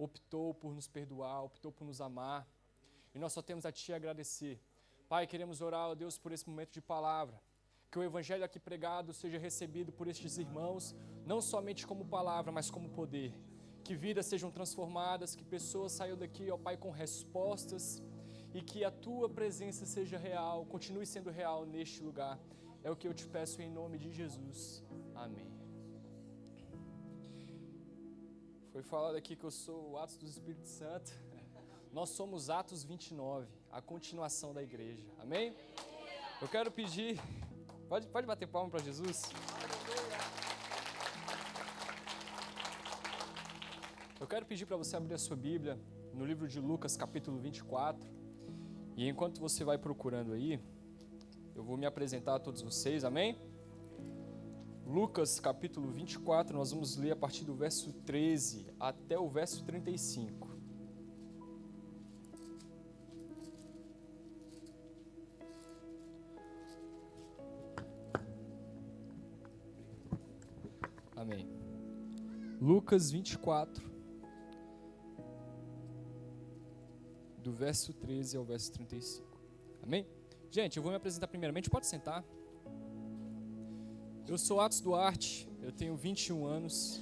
optou por nos perdoar, optou por nos amar. E nós só temos a Ti a agradecer. Pai, queremos orar, ó Deus, por esse momento de palavra. Que o Evangelho aqui pregado seja recebido por estes irmãos, não somente como palavra, mas como poder. Que vidas sejam transformadas, que pessoas saiam daqui, ó Pai, com respostas, e que a Tua presença seja real, continue sendo real neste lugar. É o que eu te peço em nome de Jesus. Amém. Foi falado aqui que eu sou o Atos do Espírito Santo. Nós somos Atos 29, a continuação da igreja. Amém? Eu quero pedir... Pode bater palma para Jesus? Eu quero pedir para você abrir a sua Bíblia no livro de Lucas, capítulo 24. E enquanto você vai procurando aí, eu vou me apresentar a todos vocês, amém? Lucas, capítulo 24, nós vamos ler a partir do verso 13 até o verso 35. Amém. Lucas 24, do verso 13 ao verso 35. Amém? Gente, eu vou me apresentar primeiramente, pode sentar. Eu sou Atos Duarte, eu tenho 21 anos.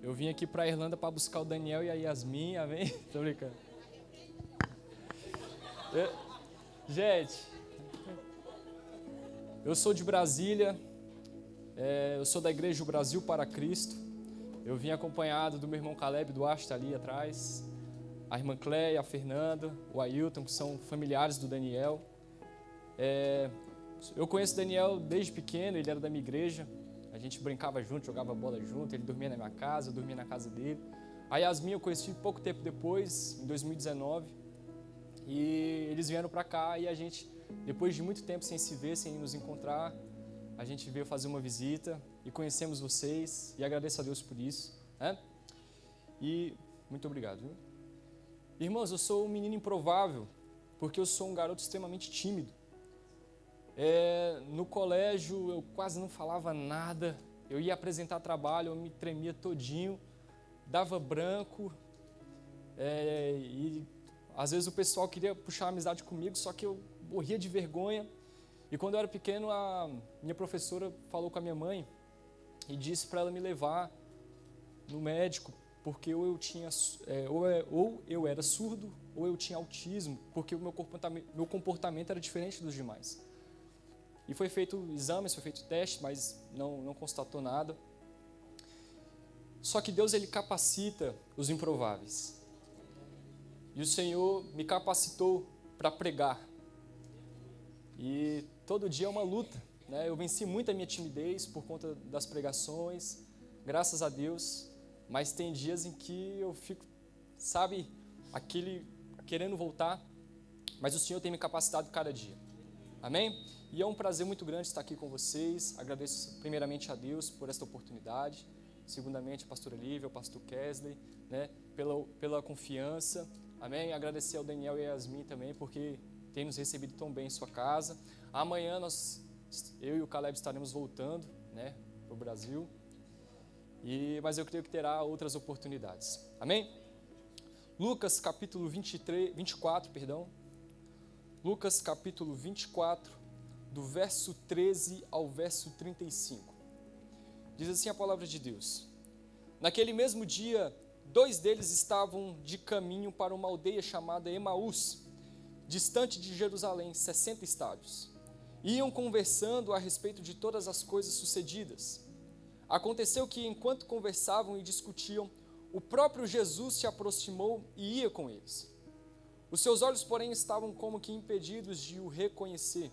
Eu vim aqui para a Irlanda para buscar o Daniel e a Yasmin, amém? Tô brincando. Gente, eu sou de Brasília. Eu sou da Igreja Brasil para Cristo. Eu vim acompanhado do meu irmão Caleb Duarte, está ali atrás, a irmã Cleia, a Fernanda, o Ailton, que são familiares do Daniel. Eu conheço o Daniel desde pequeno, ele era da minha igreja, a gente brincava junto, jogava bola junto, ele dormia na minha casa, eu dormia na casa dele. A Yasmin eu conheci pouco tempo depois, em 2019, e eles vieram para cá e a gente, depois de muito tempo sem se ver, sem nos encontrar, a gente veio fazer uma visita e conhecemos vocês e agradeço a Deus por isso, né? E muito obrigado, viu? Irmãos, eu sou um menino improvável porque eu sou um garoto extremamente tímido. No colégio eu quase não falava nada, eu ia apresentar trabalho, eu me tremia todinho, dava branco, e às vezes o pessoal queria puxar amizade comigo, só que eu morria de vergonha. E quando eu era pequeno, a minha professora falou com a minha mãe e disse para ela me levar no médico, porque ou eu era surdo ou eu tinha autismo, porque o meu comportamento era diferente dos demais. E foi feito exames, foi feito teste, mas não constatou nada. Só que Deus, Ele capacita os improváveis. E o Senhor me capacitou para pregar. E todo dia é uma luta, né? Eu venci muito a minha timidez por conta das pregações, graças a Deus, mas tem dias em que eu fico, sabe, querendo voltar, mas o Senhor tem me capacitado cada dia, amém? E é um prazer muito grande estar aqui com vocês, agradeço primeiramente a Deus por esta oportunidade, segundamente a pastora Lívia, ao pastor Kesley, né, pela confiança, amém? Agradecer ao Daniel e a Yasmin também, porque tem nos recebido tão bem em sua casa. Amanhã eu e o Caleb estaremos voltando, né, para o Brasil, mas eu creio que terá outras oportunidades, amém? Lucas capítulo 24, Lucas capítulo 24, do verso 13 ao verso 35, diz assim a palavra de Deus: Naquele mesmo dia, 2 deles estavam de caminho para uma aldeia chamada Emaús, distante de Jerusalém, 60 estádios. Iam conversando a respeito de todas as coisas sucedidas. Aconteceu que, enquanto conversavam e discutiam, o próprio Jesus se aproximou e ia com eles. Os seus olhos, porém, estavam como que impedidos de o reconhecer.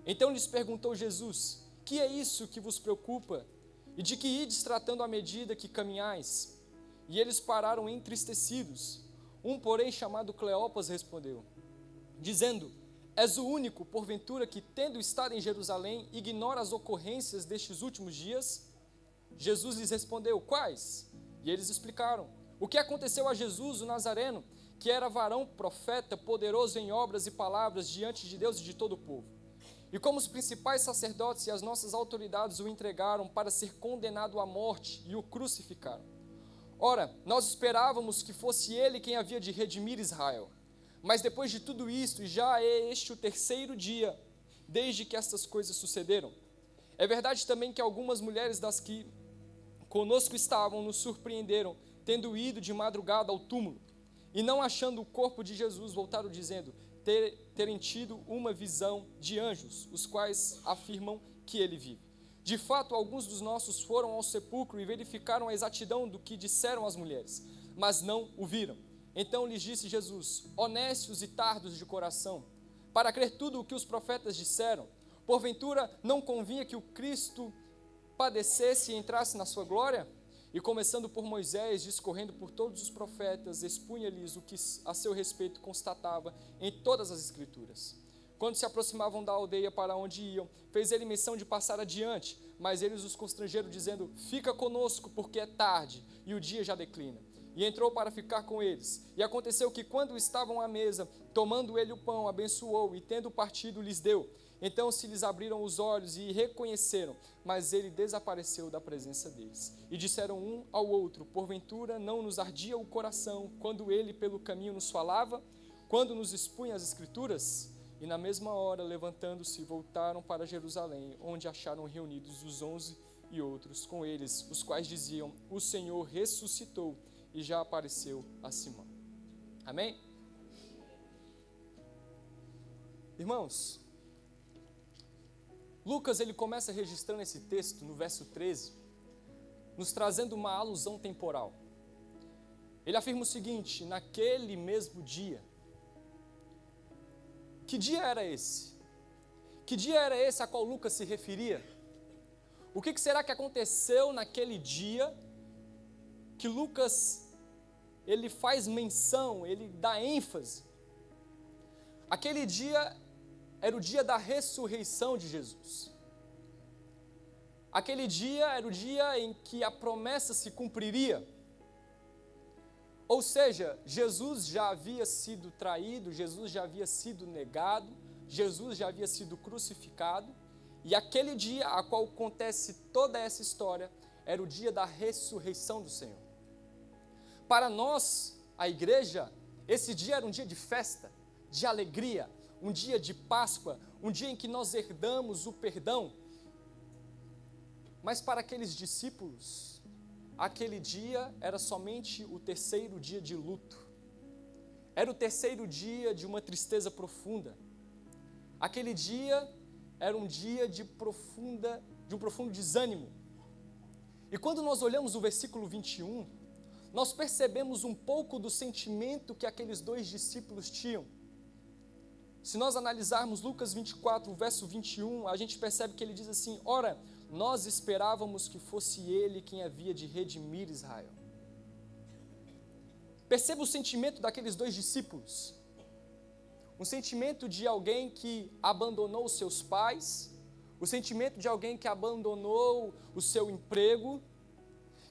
Então lhes perguntou Jesus: Que é isso que vos preocupa? E de que ides tratando à medida que caminhais? E eles pararam entristecidos. Um, porém, chamado Cleopas, respondeu, dizendo: És o único, porventura, que, tendo estado em Jerusalém, ignora as ocorrências destes últimos dias? Jesus lhes respondeu: Quais? E eles explicaram o que aconteceu a Jesus, o Nazareno, que era varão, profeta, poderoso em obras e palavras diante de Deus e de todo o povo. E como os principais sacerdotes e as nossas autoridades o entregaram para ser condenado à morte e o crucificaram. Ora, nós esperávamos que fosse ele quem havia de redimir Israel. Mas depois de tudo isto, já é este o terceiro dia, desde que estas coisas sucederam. É verdade também que algumas mulheres das que conosco estavam nos surpreenderam, tendo ido de madrugada ao túmulo, e não achando o corpo de Jesus, voltaram dizendo terem tido uma visão de anjos, os quais afirmam que ele vive. De fato, alguns dos nossos foram ao sepulcro e verificaram a exatidão do que disseram as mulheres, mas não o viram. Então lhes disse Jesus: honestos e tardos de coração, para crer tudo o que os profetas disseram, porventura não convinha que o Cristo padecesse e entrasse na sua glória? E começando por Moisés, discorrendo por todos os profetas, expunha-lhes o que a seu respeito constatava em todas as Escrituras. Quando se aproximavam da aldeia para onde iam, fez ele menção de passar adiante, mas eles os constrangeram, dizendo: fica conosco, porque é tarde, e o dia já declina. E entrou para ficar com eles. E aconteceu que, quando estavam à mesa, tomando ele o pão, abençoou, e tendo partido, lhes deu. Então se lhes abriram os olhos e reconheceram, mas ele desapareceu da presença deles. E disseram um ao outro: porventura não nos ardia o coração, quando ele pelo caminho nos falava, quando nos expunha as Escrituras? E na mesma hora, levantando-se, voltaram para Jerusalém, onde acharam reunidos os 11 e outros com eles, os quais diziam: o Senhor ressuscitou e já apareceu a Simão. Amém? Irmãos, Lucas ele começa registrando esse texto no verso 13, nos trazendo uma alusão temporal. Ele afirma o seguinte: naquele mesmo dia. Que dia era esse? Que dia era esse a qual Lucas se referia? O que será que aconteceu naquele dia que Lucas ele faz menção, ele dá ênfase? Aquele dia era o dia da ressurreição de Jesus. Aquele dia era o dia em que a promessa se cumpriria. Ou seja, Jesus já havia sido traído, Jesus já havia sido negado, Jesus já havia sido crucificado, e aquele dia a qual acontece toda essa história era o dia da ressurreição do Senhor. Para nós, a igreja, esse dia era um dia de festa, de alegria, um dia de Páscoa, um dia em que nós herdamos o perdão. Mas para aqueles discípulos, aquele dia era somente o terceiro dia de luto. Era o terceiro dia de uma tristeza profunda. Aquele dia era um dia de um profundo desânimo. E quando nós olhamos o versículo 21, nós percebemos um pouco do sentimento que aqueles dois discípulos tinham. Se nós analisarmos Lucas 24, verso 21, a gente percebe que ele diz assim: ora, nós esperávamos que fosse ele quem havia de redimir Israel. Perceba o sentimento daqueles dois discípulos. Um sentimento de alguém que abandonou os seus pais, o sentimento de alguém que abandonou o seu emprego,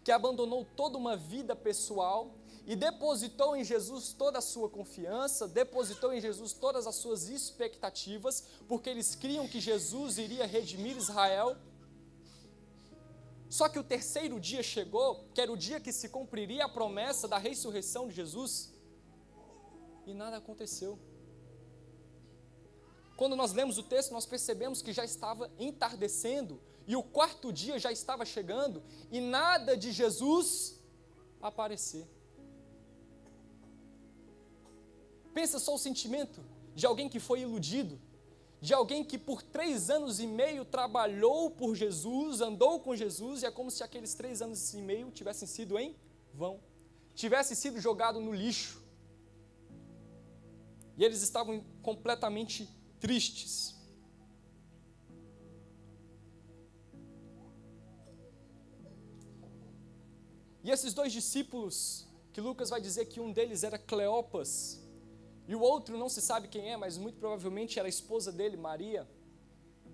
que abandonou toda uma vida pessoal e depositou em Jesus toda a sua confiança, depositou em Jesus todas as suas expectativas, porque eles criam que Jesus iria redimir Israel. Só que o terceiro dia chegou, que era o dia que se cumpriria a promessa da ressurreição de Jesus, e nada aconteceu. Quando nós lemos o texto, nós percebemos que já estava entardecendo, e o quarto dia já estava chegando, e nada de Jesus aparecer. Pensa só o sentimento de alguém que foi iludido, de alguém que por 3 anos e meio trabalhou por Jesus, andou com Jesus, e é como se aqueles 3 anos e meio tivessem sido em vão, tivessem sido jogados no lixo, e eles estavam completamente tristes. E esses dois discípulos, que Lucas vai dizer que um deles era Cleopas, e o outro não se sabe quem é, mas muito provavelmente era a esposa dele, Maria.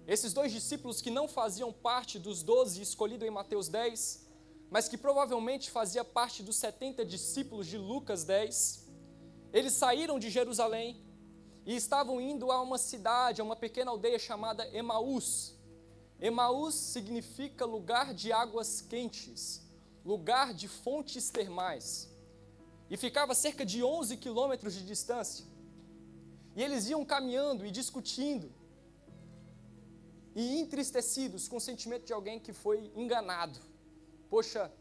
Esses dois discípulos que não faziam parte dos 12 escolhidos em Mateus 10, mas que provavelmente fazia parte dos 70 discípulos de Lucas 10, eles saíram de Jerusalém e estavam indo a uma cidade, a uma pequena aldeia chamada Emaús. Emaús significa lugar de águas quentes, lugar de fontes termais e ficava a cerca de 11 quilômetros de distância. E eles iam caminhando e discutindo e entristecidos com o sentimento de alguém que foi enganado. Poxa,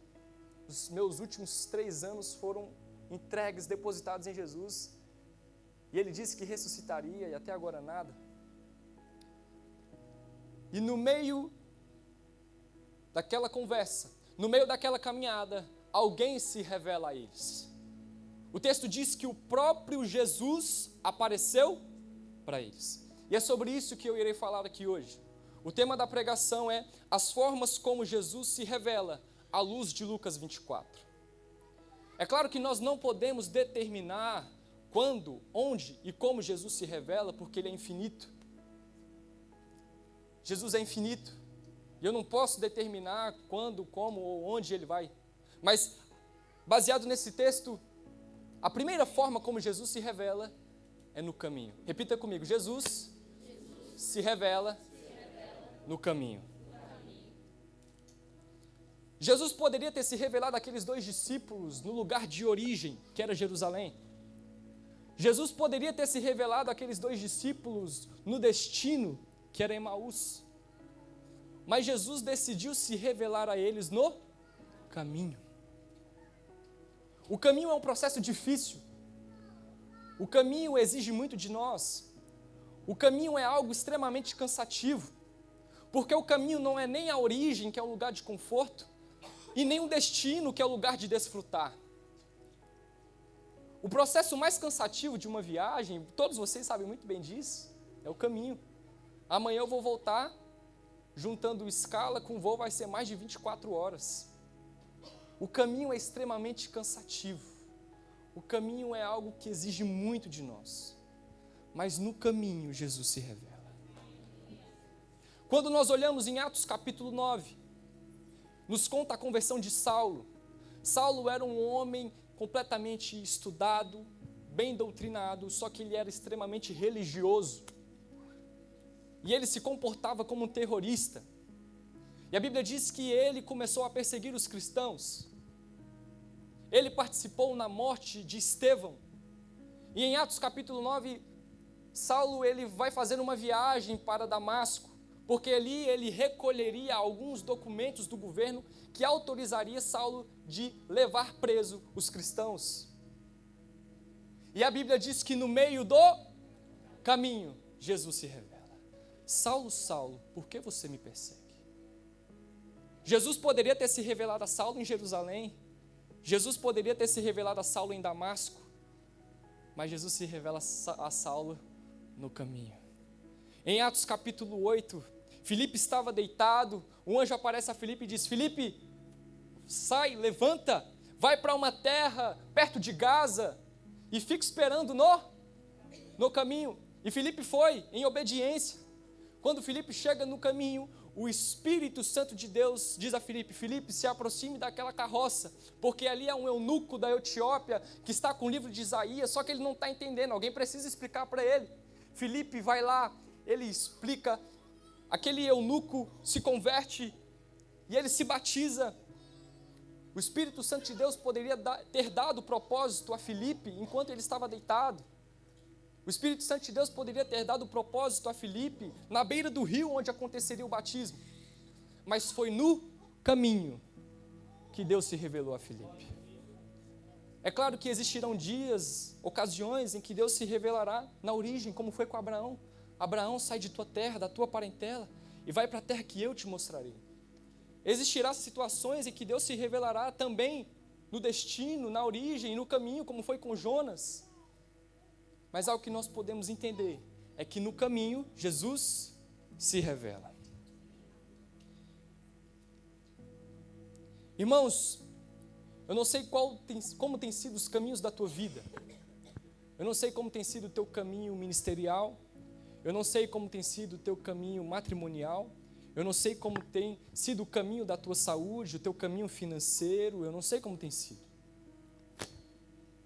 os meus últimos 3 anos foram entregues, depositados em Jesus, e ele disse que ressuscitaria e até agora nada. E no meio daquela conversa, no meio daquela caminhada, alguém se revela a eles. O texto diz que o próprio Jesus apareceu para eles. E é sobre isso que eu irei falar aqui hoje. O tema da pregação é as formas como Jesus se revela à luz de Lucas 24. É claro que nós não podemos determinar quando, onde e como Jesus se revela, porque Ele é infinito. Jesus é infinito. E eu não posso determinar quando, como ou onde Ele vai. Mas, baseado nesse texto, a primeira forma como Jesus se revela é no caminho. Repita comigo: Jesus se revela no caminho. Jesus poderia ter se revelado àqueles 2 discípulos no lugar de origem, que era Jerusalém. Jesus poderia ter se revelado àqueles 2 discípulos no destino, que era Emaús. Mas Jesus decidiu se revelar a eles no caminho. O caminho é um processo difícil. O caminho exige muito de nós. O caminho é algo extremamente cansativo. Porque o caminho não é nem a origem, que é o lugar de conforto, e nem o destino, que é o lugar de desfrutar. O processo mais cansativo de uma viagem, todos vocês sabem muito bem disso, é o caminho. Amanhã eu vou voltar, juntando escala com voo, vai ser mais de 24 horas. O caminho é extremamente cansativo. O caminho é algo que exige muito de nós. Mas no caminho, Jesus se revela. Quando nós olhamos em Atos capítulo 9, nos conta a conversão de Saulo. Saulo era um homem completamente estudado, bem doutrinado, só que ele era extremamente religioso. E ele se comportava como um terrorista. E a Bíblia diz que ele começou a perseguir os cristãos. Ele participou na morte de Estevão. E em Atos capítulo 9, Saulo ele vai fazer uma viagem para Damasco, porque ali ele recolheria alguns documentos do governo que autorizaria Saulo de levar preso os cristãos. E a Bíblia diz que no meio do caminho, Jesus se revela. Saulo, Saulo, por que você me persegue? Jesus poderia ter se revelado a Saulo em Jerusalém. Jesus poderia ter se revelado a Saulo em Damasco. Mas Jesus se revela a Saulo no caminho. Em Atos capítulo 8, Filipe estava deitado, um anjo aparece a Filipe e diz: Filipe, sai, levanta, vai para uma terra perto de Gaza e fica esperando no caminho. E Filipe foi em obediência. Quando Filipe chega no caminho, o Espírito Santo de Deus diz a Filipe: Filipe, se aproxime daquela carroça, porque ali é um eunuco da Etiópia que está com o livro de Isaías, só que ele não está entendendo, alguém precisa explicar para ele. Filipe vai lá, ele explica, aquele eunuco se converte e ele se batiza. O Espírito Santo de Deus poderia ter dado propósito a Filipe enquanto ele estava deitado. O Espírito Santo de Deus poderia ter dado propósito a Filipe na beira do rio onde aconteceria o batismo. Mas foi no caminho que Deus se revelou a Filipe. É claro que existirão dias, ocasiões em que Deus se revelará na origem, como foi com Abraão. Abraão, sai de tua terra, da tua parentela, e vai para a terra que eu te mostrarei. Existirá situações em que Deus se revelará também no destino, na origem, no caminho, como foi com Jonas. Mas algo que nós podemos entender é que no caminho, Jesus se revela. Irmãos, eu não sei como tem sido os caminhos da tua vida. Eu não sei como tem sido o teu caminho ministerial. Eu não sei como tem sido o teu caminho matrimonial. Eu não sei como tem sido o caminho da tua saúde, o teu caminho financeiro. Eu não sei como tem sido.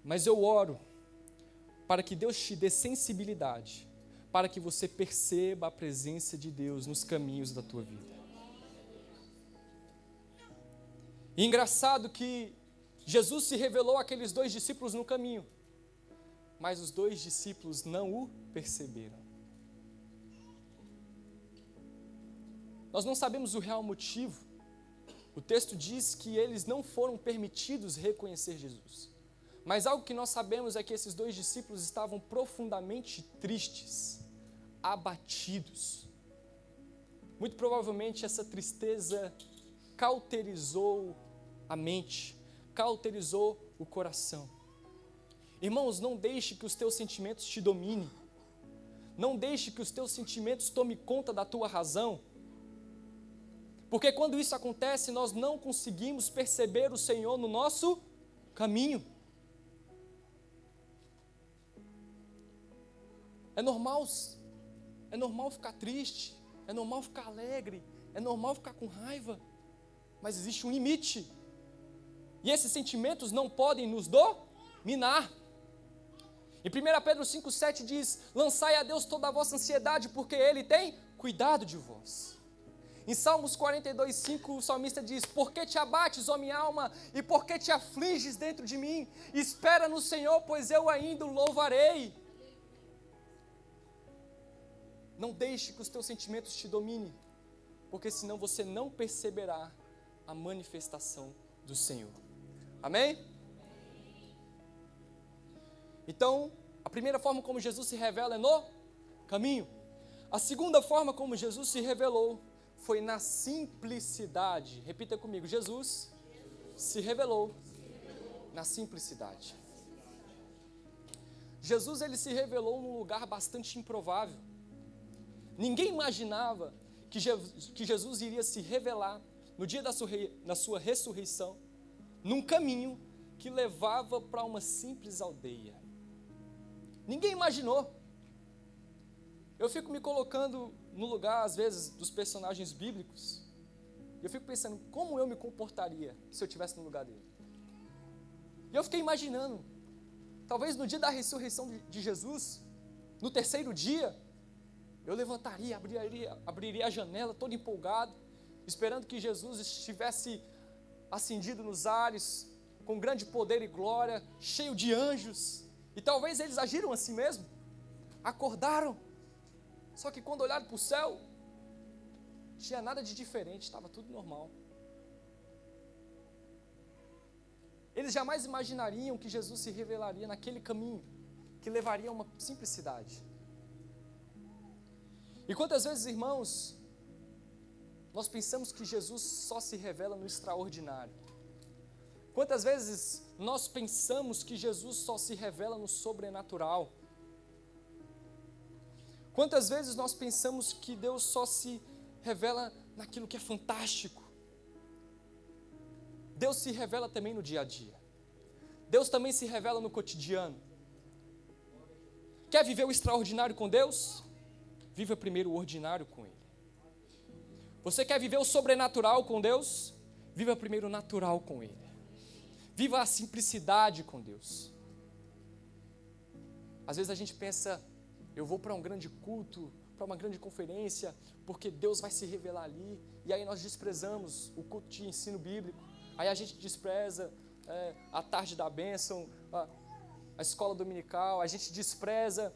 Mas eu oro para que Deus te dê sensibilidade, para que você perceba a presença de Deus nos caminhos da tua vida. E engraçado que Jesus se revelou àqueles 2 discípulos no caminho, mas os 2 discípulos não o perceberam. Nós não sabemos o real motivo. O texto diz que eles não foram permitidos reconhecer Jesus. Mas algo que nós sabemos é que esses 2 discípulos estavam profundamente tristes, abatidos. Muito provavelmente essa tristeza cauterizou a mente, cauterizou o coração. Irmãos, não deixe que os teus sentimentos te dominem. Não deixe que os teus sentimentos tomem conta da tua razão. Porque quando isso acontece, nós não conseguimos perceber o Senhor no nosso caminho. É normal ficar triste, é normal ficar alegre, é normal ficar com raiva, mas existe um limite. E esses sentimentos não podem nos dominar. Em 1 Pedro 5,7 diz: lançai a Deus toda a vossa ansiedade, porque Ele tem cuidado de vós. Em Salmos 42,5 o salmista diz: por que te abates, ó minha alma, e por que te afliges dentro de mim? Espera no Senhor, pois eu ainda o louvarei. Não deixe que os teus sentimentos te dominem, porque senão você não perceberá a manifestação do Senhor. Amém? Então, a primeira forma como Jesus se revela é no caminho. A segunda forma como Jesus se revelou foi na simplicidade. Repita comigo: Jesus se revelou na simplicidade. Jesus, ele se revelou num lugar bastante improvável. Ninguém imaginava que Jesus iria se revelar no dia da sua ressurreição, num caminho que levava para uma simples aldeia. Ninguém imaginou. Eu fico me colocando no lugar, às vezes, dos personagens bíblicos. E eu fico pensando, como eu me comportaria se eu estivesse no lugar dele? E eu fiquei imaginando, talvez no dia da ressurreição de Jesus, no terceiro dia, eu levantaria, abriria a janela, todo empolgado, esperando que Jesus estivesse ascendido nos ares, com grande poder e glória, cheio de anjos. E talvez eles agiram assim mesmo, acordaram, só que quando olharam para o céu, não tinha nada de diferente, estava tudo normal. Eles jamais imaginariam que Jesus se revelaria naquele caminho, que levaria a uma simplicidade. E quantas vezes, irmãos, nós pensamos que Jesus só se revela no extraordinário? Quantas vezes nós pensamos que Jesus só se revela no sobrenatural? Quantas vezes nós pensamos que Deus só se revela naquilo que é fantástico? Deus se revela também no dia a dia. Deus também se revela no cotidiano. Quer viver o extraordinário com Deus? Viva primeiro o ordinário com Ele. Você quer viver o sobrenatural com Deus? Viva primeiro o natural com Ele. Viva a simplicidade com Deus. Às vezes a gente pensa, eu vou para um grande culto, para uma grande conferência, porque Deus vai se revelar ali, e aí nós desprezamos o culto de ensino bíblico, aí a gente despreza a tarde da bênção, a escola dominical, a gente despreza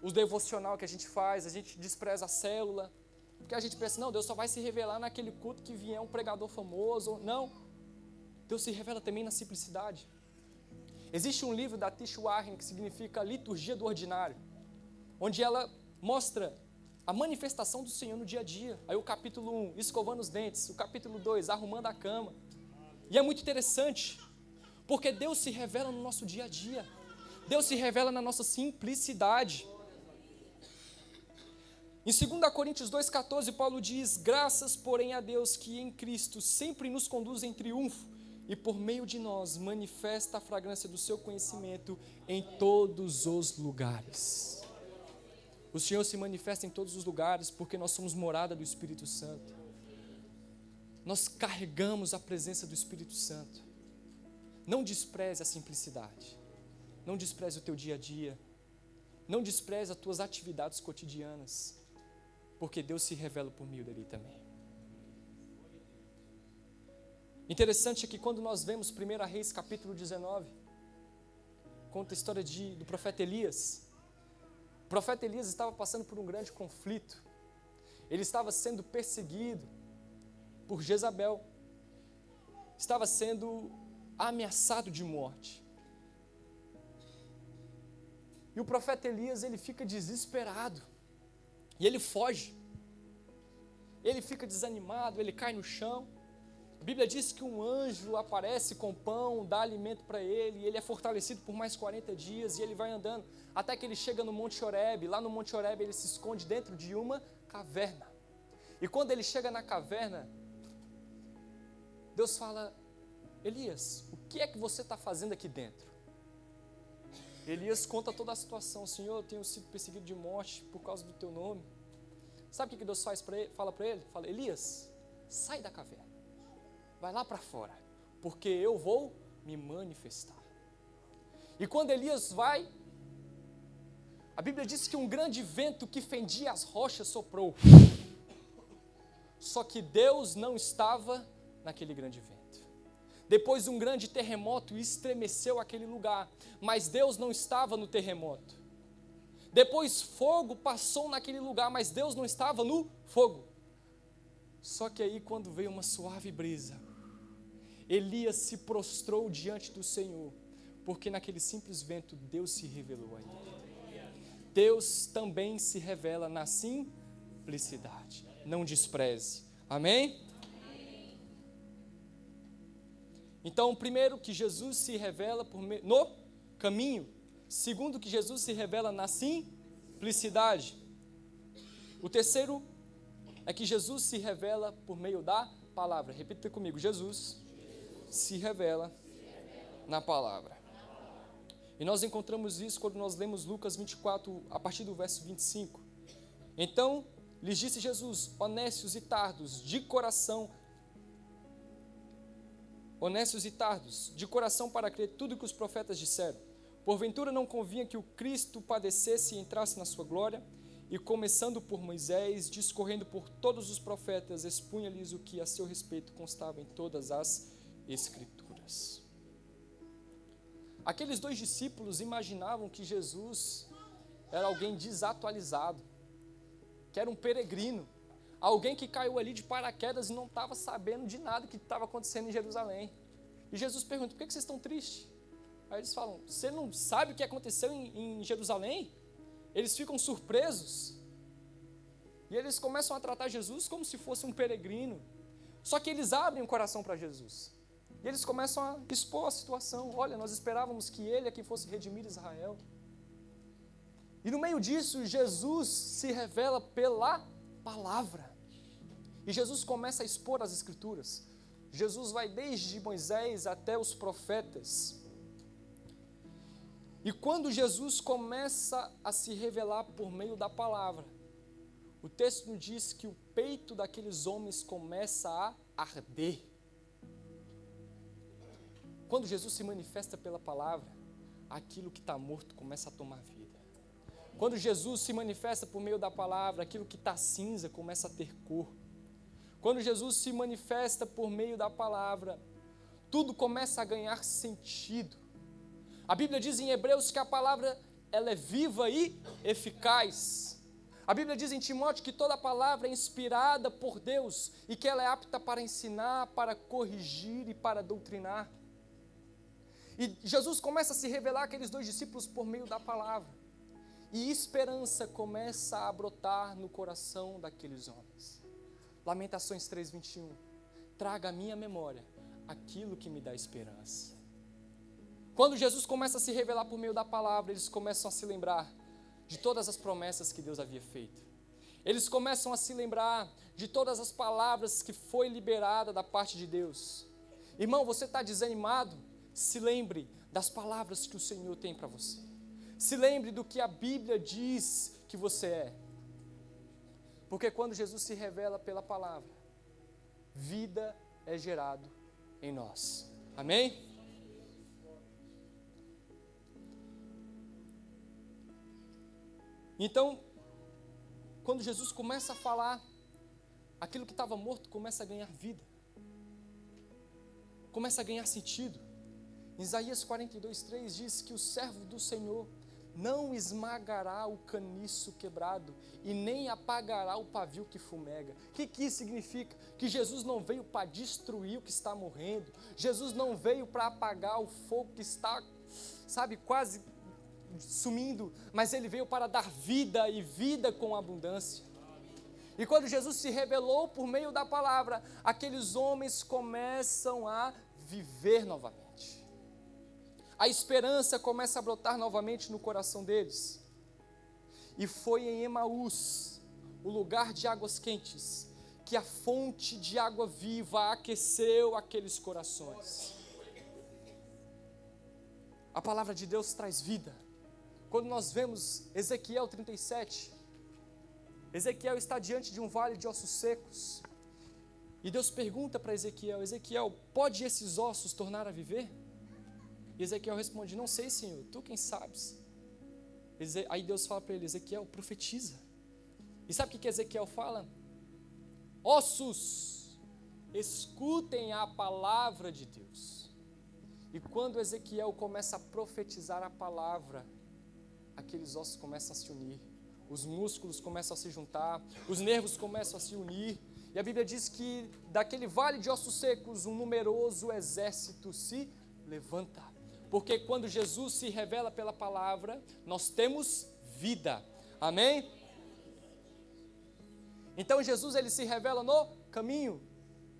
o devocional que a gente faz, a gente despreza a célula, porque a gente pensa, não, Deus só vai se revelar naquele culto que vier um pregador famoso. Não, Deus se revela também na simplicidade. Existe um livro da Tish Warren que significa Liturgia do Ordinário, onde ela mostra a manifestação do Senhor no dia a dia. Aí o capítulo 1, escovando os dentes, o capítulo 2, arrumando a cama. E é muito interessante, porque Deus se revela no nosso dia a dia. Deus se revela na nossa simplicidade. Em 2 Coríntios 2,14, Paulo diz: graças, porém, a Deus que em Cristo sempre nos conduz em triunfo e por meio de nós manifesta a fragrância do seu conhecimento em todos os lugares. O Senhor se manifesta em todos os lugares porque nós somos morada do Espírito Santo. Nós carregamos a presença do Espírito Santo. Não despreze a simplicidade. Não despreze o teu dia a dia. Não despreze as tuas atividades cotidianas, porque Deus se revela por meio dele também. Interessante é que quando nós vemos 1 Reis capítulo 19, conta a história do profeta Elias. O profeta Elias estava passando por um grande conflito. Ele estava sendo perseguido por Jezabel. Estava sendo ameaçado de morte. E o profeta Elias, ele fica desesperado. E ele foge. Ele fica desanimado, ele cai no chão. A Bíblia diz que um anjo aparece com pão, dá alimento para ele, e ele é fortalecido por mais 40 dias, e ele vai andando, até que ele chega no Monte Horebe. Lá no Monte Horebe ele se esconde dentro de uma caverna. E quando ele chega na caverna, Deus fala: Elias, o que é que você está fazendo aqui dentro? Elias conta toda a situação. Senhor, eu tenho sido perseguido de morte por causa do teu nome. Sabe o que Deus fala para ele? Fala: Elias, sai da caverna. Vai lá para fora, porque eu vou me manifestar. E quando Elias vai, a Bíblia diz que um grande vento que fendia as rochas soprou. Só que Deus não estava naquele grande vento. Depois um grande terremoto estremeceu aquele lugar, mas Deus não estava no terremoto. Depois fogo passou naquele lugar, mas Deus não estava no fogo. Só que aí, quando veio uma suave brisa, Elias se prostrou diante do Senhor, porque naquele simples vento Deus se revelou a ele. Deus também se revela na simplicidade. Não despreze. Amém? Então, primeiro, que Jesus se revela no caminho. Segundo, que Jesus se revela na simplicidade. O terceiro é que Jesus se revela por meio da palavra. Repita comigo: Jesus se revela na palavra. E nós encontramos isso quando nós lemos Lucas 24, a partir do verso 25. Então, lhes disse Jesus: honestos e tardos de coração para crer tudo que os profetas disseram. Porventura não convinha que o Cristo padecesse e entrasse na sua glória? E começando por Moisés, discorrendo por todos os profetas, expunha-lhes o que a seu respeito constava em todas as Escrituras. Aqueles dois discípulos imaginavam que Jesus era alguém desatualizado, que era um peregrino, alguém que caiu ali de paraquedas e não estava sabendo de nada que estava acontecendo em Jerusalém. E Jesus pergunta: por que vocês estão tristes? Aí eles falam: você não sabe o que aconteceu em Jerusalém? Eles ficam surpresos. E eles começam a tratar Jesus como se fosse um peregrino. Só que eles abrem o coração para Jesus. E eles começam a expor a situação. Olha, nós esperávamos que ele aqui fosse redimir Israel. E no meio disso, Jesus se revela pela palavra. E Jesus começa a expor as Escrituras. Jesus vai desde Moisés até os profetas. E quando Jesus começa a se revelar por meio da palavra, o texto nos diz que o peito daqueles homens começa a arder. Quando Jesus se manifesta pela palavra, aquilo que está morto começa a tomar vida. Quando Jesus se manifesta por meio da palavra, aquilo que está cinza começa a ter cor. Quando Jesus se manifesta por meio da palavra, tudo começa a ganhar sentido. A Bíblia diz em Hebreus que a palavra ela é viva e eficaz. A Bíblia diz em Timóteo que toda palavra é inspirada por Deus e que ela é apta para ensinar, para corrigir e para doutrinar. E Jesus começa a se revelar àqueles dois discípulos por meio da palavra. E esperança começa a brotar no coração daqueles homens. Lamentações 3:21. Traga à minha memória aquilo que me dá esperança. Quando Jesus começa a se revelar por meio da palavra, eles começam a se lembrar de todas as promessas que Deus havia feito. Eles começam a se lembrar de todas as palavras que foi liberada da parte de Deus. Irmão, você está desanimado? Se lembre das palavras que o Senhor tem para você. Se lembre do que a Bíblia diz que você é. Porque quando Jesus se revela pela palavra, vida é gerado em nós. Amém? Então, quando Jesus começa a falar, aquilo que estava morto começa a ganhar vida. começa a ganhar sentido. Isaías 42:3 diz que o servo do Senhor não esmagará o caniço quebrado e nem apagará o pavio que fumega. O que isso significa? Que Jesus não veio para destruir o que está morrendo. Jesus não veio para apagar o fogo que está, quase sumindo, mas Ele veio para dar vida e vida com abundância. E quando Jesus se revelou por meio da palavra, aqueles homens começam a viver novamente. A esperança começa a brotar novamente no coração deles. E foi em Emaús, o lugar de águas quentes, que a fonte de água viva aqueceu aqueles corações. A palavra de Deus traz vida. Quando nós vemos Ezequiel 37, Ezequiel está diante de um vale de ossos secos. E Deus pergunta para Ezequiel: Ezequiel, pode esses ossos tornar a viver? E Ezequiel responde: não sei, Senhor, tu quem sabes. Aí Deus fala para ele: Ezequiel, profetiza. E sabe o que Ezequiel fala? Ossos, escutem a palavra de Deus. E quando Ezequiel começa a profetizar a palavra, aqueles ossos começam a se unir, os músculos começam a se juntar, os nervos começam a se unir. E a Bíblia diz que daquele vale de ossos secos, um numeroso exército se levanta. Porque quando Jesus se revela pela palavra, nós temos vida. Amém? Então Jesus, ele se revela no caminho.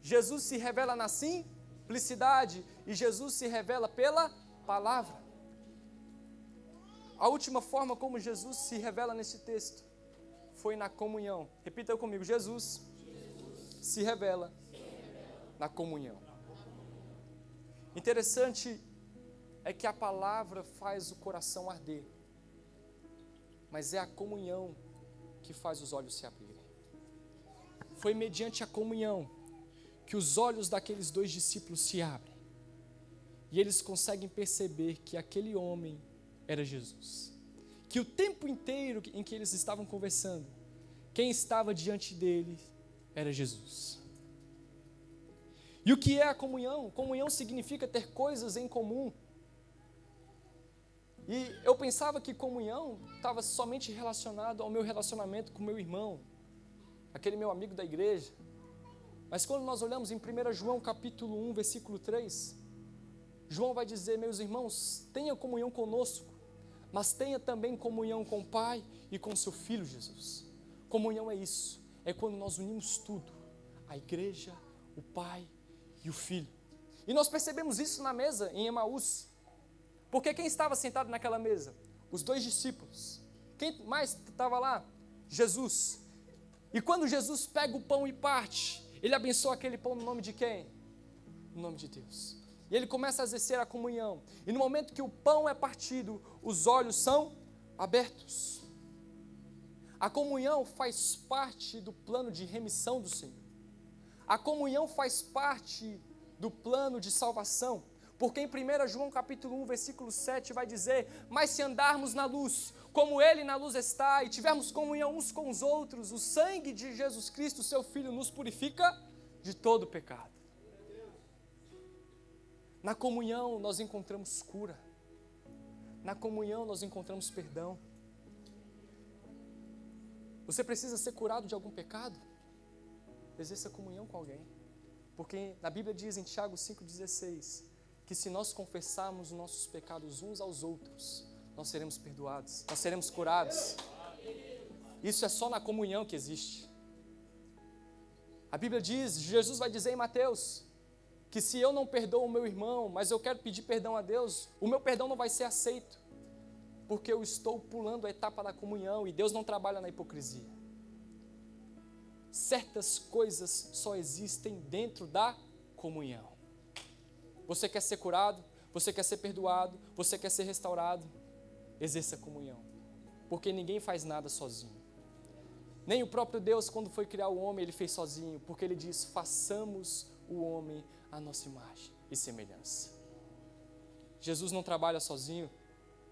Jesus se revela na simplicidade. E Jesus se revela pela palavra. A última forma como Jesus se revela nesse texto foi na comunhão. Repita comigo: Jesus se revela na comunhão. Interessante é que a palavra faz o coração arder, mas é a comunhão que faz os olhos se abrirem. Foi mediante a comunhão que os olhos daqueles dois discípulos se abrem, e eles conseguem perceber que aquele homem era Jesus, que o tempo inteiro em que eles estavam conversando, quem estava diante deles era Jesus. E o que é a comunhão? Comunhão significa ter coisas em comum. E eu pensava que comunhão estava somente relacionado ao meu relacionamento com meu irmão, aquele meu amigo da igreja. Mas quando nós olhamos em 1 João capítulo 1, versículo 3, João vai dizer: meus irmãos, tenha comunhão conosco, mas tenha também comunhão com o Pai e com seu Filho Jesus. Comunhão é isso, é quando nós unimos tudo, a igreja, o Pai e o Filho. E nós percebemos isso na mesa em Emaús. Porque quem estava sentado naquela mesa? Os dois discípulos. Quem mais estava lá? Jesus. E quando Jesus pega o pão e parte, ele abençoa aquele pão no nome de quem? No nome de Deus. E ele começa a exercer a comunhão. E no momento que o pão é partido, os olhos são abertos. A comunhão faz parte do plano de remissão do Senhor. A comunhão faz parte do plano de salvação. Porque em 1 João capítulo 1, versículo 7 vai dizer: mas se andarmos na luz, como Ele na luz está, e tivermos comunhão uns com os outros, o sangue de Jesus Cristo, seu Filho, nos purifica de todo pecado. Na comunhão nós encontramos cura. Na comunhão nós encontramos perdão. Você precisa ser curado de algum pecado? Exerça comunhão com alguém. Porque na Bíblia diz em Tiago 5,16, que se nós confessarmos os nossos pecados uns aos outros, nós seremos perdoados, nós seremos curados. Isso é só na comunhão que existe. A Bíblia diz, Jesus vai dizer em Mateus, que se eu não perdoo o meu irmão, mas eu quero pedir perdão a Deus, o meu perdão não vai ser aceito, porque eu estou pulando a etapa da comunhão, e Deus não trabalha na hipocrisia. Certas coisas só existem dentro da comunhão. Você quer ser curado? Você quer ser perdoado? Você quer ser restaurado? Exerça a comunhão. Porque ninguém faz nada sozinho. Nem o próprio Deus, quando foi criar o homem, ele fez sozinho. Porque ele diz: façamos o homem à nossa imagem e semelhança. Jesus não trabalha sozinho.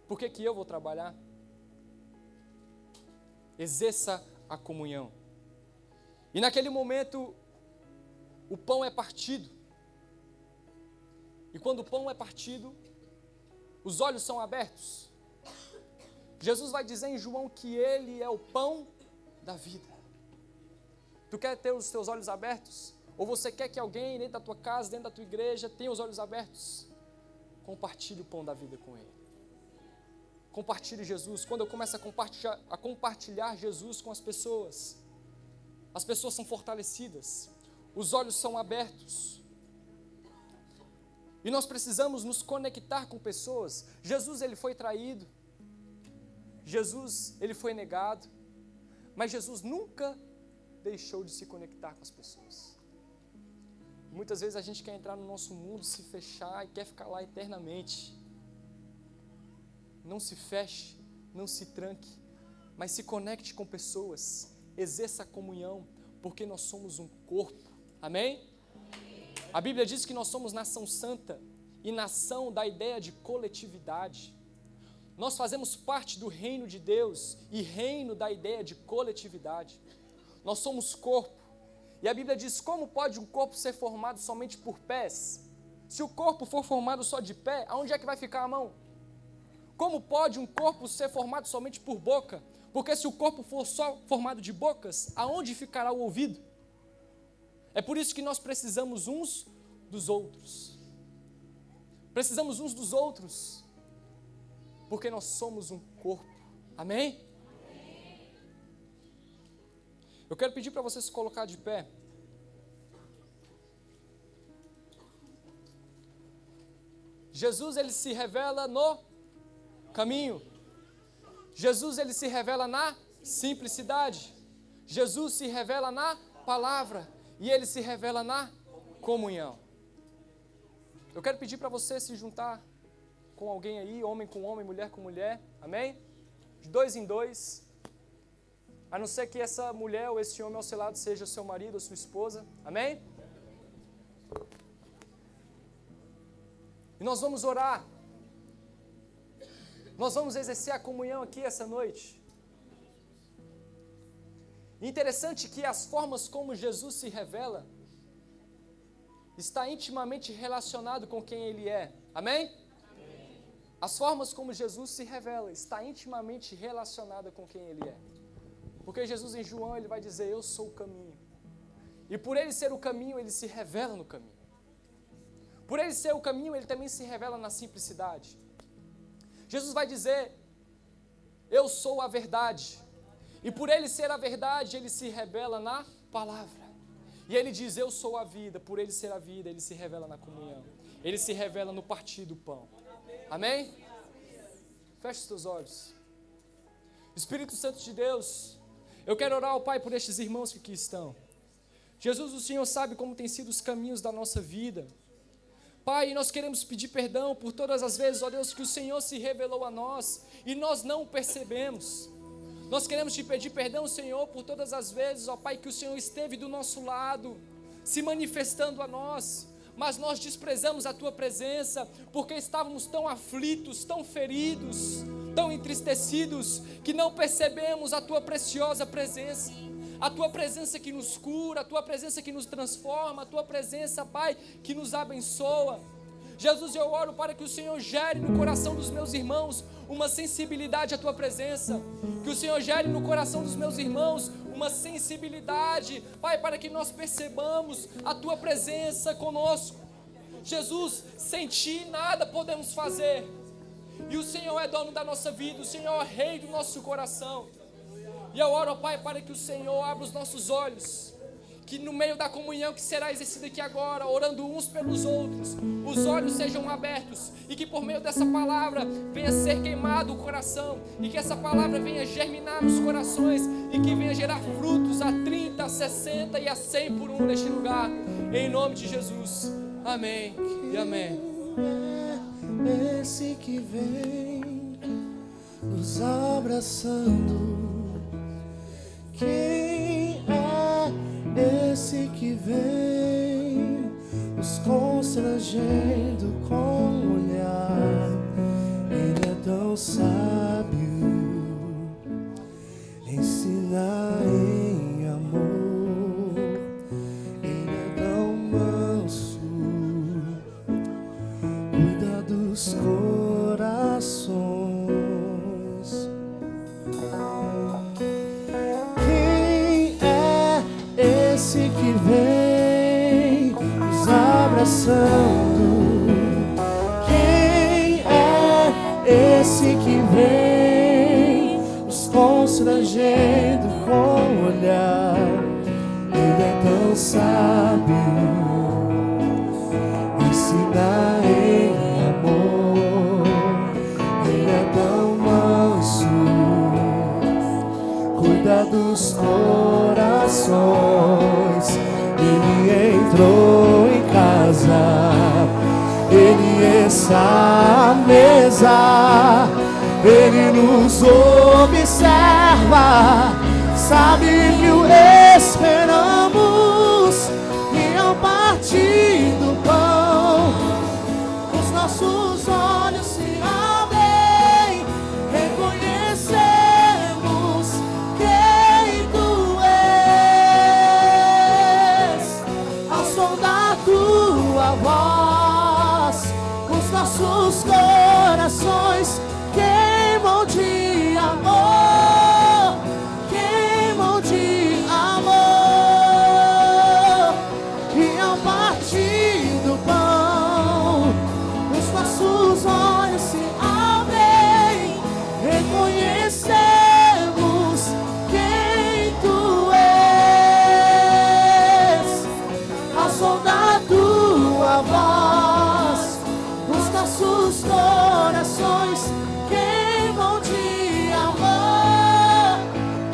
Por que eu vou trabalhar? Exerça a comunhão. E naquele momento, o pão é partido. E quando o pão é partido, os olhos são abertos. Jesus vai dizer em João que Ele é o pão da vida. Tu quer ter os teus olhos abertos? Ou você quer que alguém dentro da tua casa, dentro da tua igreja, tenha os olhos abertos? Compartilhe o pão da vida com Ele. Compartilhe Jesus. Quando eu começo a compartilhar Jesus com as pessoas são fortalecidas, os olhos são abertos. E nós precisamos nos conectar com pessoas. Jesus, ele foi traído. Jesus, ele foi negado. Mas Jesus nunca deixou de se conectar com as pessoas. Muitas vezes a gente quer entrar no nosso mundo, se fechar e quer ficar lá eternamente. Não se feche, não se tranque, mas se conecte com pessoas, exerça a comunhão, porque nós somos um corpo. Amém? A Bíblia diz que nós somos nação santa e nação da ideia de coletividade. Nós fazemos parte do reino de Deus e reino da ideia de coletividade. Nós somos corpo. E a Bíblia diz: como pode um corpo ser formado somente por pés? Se o corpo for formado só de pé, aonde é que vai ficar a mão? Como pode um corpo ser formado somente por boca? Porque se o corpo for só formado de bocas, aonde ficará o ouvido? É por isso que nós precisamos uns dos outros. Precisamos uns dos outros, porque nós somos um corpo. Amém? Eu quero pedir para você se colocar de pé. Jesus, ele se revela no caminho. Jesus, ele se revela na simplicidade. Jesus se revela na palavra. E ele se revela na comunhão. Eu quero pedir para você se juntar com alguém aí, homem com homem, mulher com mulher. Amém? De 2 em 2. A não ser que essa mulher ou esse homem ao seu lado seja seu marido ou sua esposa. Amém? E nós vamos orar. Nós vamos exercer a comunhão aqui essa noite. Interessante que as formas como Jesus se revela está intimamente relacionado com quem Ele é. Amém? As formas como Jesus se revela está intimamente relacionada com quem Ele é. Porque Jesus em João, ele vai dizer: eu sou o caminho. E por Ele ser o caminho, Ele se revela no caminho. Por Ele ser o caminho, Ele também se revela na simplicidade. Jesus vai dizer: eu sou a verdade. E por Ele ser a verdade, Ele se revela na palavra. E Ele diz: eu sou a vida. Por Ele ser a vida, Ele se revela na comunhão. Ele se revela no partir do pão. Amém? Feche os teus olhos. Espírito Santo de Deus, eu quero orar ao Pai por estes irmãos que aqui estão. Jesus, o Senhor sabe como tem sido os caminhos da nossa vida. Pai, nós queremos pedir perdão por todas as vezes, ó Deus, que o Senhor se revelou a nós e nós não percebemos. Nós queremos te pedir perdão, Senhor, por todas as vezes, ó Pai, que o Senhor esteve do nosso lado, se manifestando a nós, mas nós desprezamos a Tua presença, porque estávamos tão aflitos, tão feridos, tão entristecidos, que não percebemos a Tua preciosa presença. A Tua presença que nos cura, a Tua presença que nos transforma, a Tua presença, Pai, que nos abençoa. Jesus, eu oro para que o Senhor gere no coração dos meus irmãos uma sensibilidade à Tua presença, que o Senhor gere no coração dos meus irmãos uma sensibilidade, Pai, para que nós percebamos a Tua presença conosco. Jesus, sem Ti nada podemos fazer, e o Senhor é dono da nossa vida, o Senhor é Rei do nosso coração. E eu oro, Pai, para que o Senhor abra os nossos olhos, que no meio da comunhão que será exercida aqui agora, orando uns pelos outros, os olhos sejam abertos, e que por meio dessa palavra venha ser queimado o coração, e que essa palavra venha germinar nos corações, e que venha gerar frutos a 30, a 60 e a 100 por um neste lugar, em nome de Jesus. Amém e amém. Esse que vem nos abraçando, quem é esse que vem nos constrangendo com o olhar? Ele é tão sábio, ensina em amor. Ele é tão manso, pensando: quem é esse que vem nos constrangendo com o olhar? Ele é tão sábio, ensina em amor. Ele é tão manso, cuida dos corações. Ele entrou em casa, Ele está à mesa, Ele nos observa, sabe que o esperamos. E ao partir do pão, os nossos olhos se abrem, reconhecemos quem Tu és. Ao som da Tua voz, os nossos corações queimam de amor, queimam de amor. E ao partir do pão, os nossos olhos se abrem, reconhecemos quem Tu és. Ao som da Tua voz, os nossos corações queimam de amor,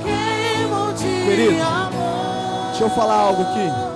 queimam de Querido, amor. deixa eu falar algo aqui.